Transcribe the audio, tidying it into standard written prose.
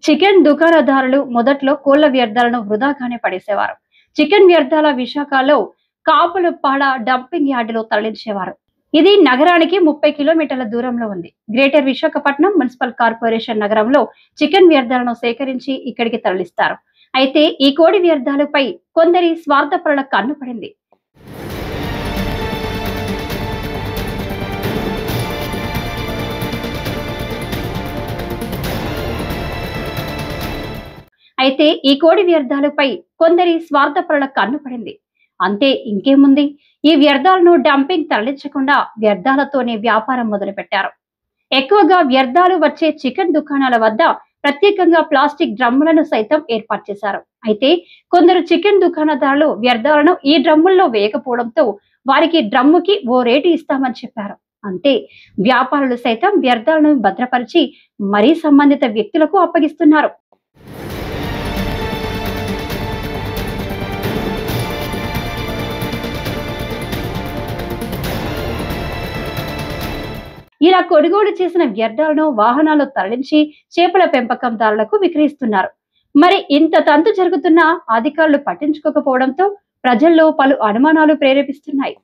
Chicken దుకాణదారులు మొదట్లో కోళ్ల వ్యర్థాలను వృధాగానే పడేసేవారు. చికెన్ వ్యర్థాల విశాఖలో కాపులపాడ డంపింగ్ యార్డులో తరలించేవారు. ఇది నగరానికి 30 కిలోమీటర్ల దూరంలో ఉంది. గ్రేటర్ విశాఖపట్నం మున్సిపల్ కార్పొరేషన్ నగరంలో చికెన్ వ్యర్థాలను సేకరించి ఇక్కడికి తరలిస్తారు. అయితే ఈ కోడి వ్యర్థాలపై కొందరి స్వార్థపరుల కన్ను పడింది. అయితే ఈ కోడి వ్యర్థాలపై కొందరి స్వార్థపరుల కన్ను పడింది. అంతే, ఇంకేముంది, ఈ వ్యర్థాలను డంపింగ్ తరలించకుండా వ్యర్థాలతోనే వ్యాపారం మొదలుపెట్టారు. ఎక్కువగా వ్యర్థాలు వచ్చే చికెన్ దుకాణాల వద్ద ప్రత్యేకంగా ప్లాస్టిక్ డ్రమ్ములను సైతం ఏర్పాటు చేశారు. అయితే కొందరు చికెన్ దుకాణదారులు వ్యర్థాలను ఈ డ్రమ్ముల్లో వేయకపోవడంతో వారికి డ్రమ్ముకి ఓ రేటు ఇస్తామని చెప్పారు. అంతే, వ్యాపారులు సైతం వ్యర్థాలను భద్రపరిచి మరీ సంబంధిత వ్యక్తులకు అప్పగిస్తున్నారు. ఇలా కొనుగోలు చేసిన వ్యర్థాలను వాహనాల్లో తరలించి చేపల పెంపకందారులకు విక్రయిస్తున్నారు. మరి ఇంత తంతు జరుగుతున్నా అధికారులు పట్టించుకోకపోవడంతో ప్రజల్లో పలు అనుమానాలు ప్రేరేపిస్తున్నాయి.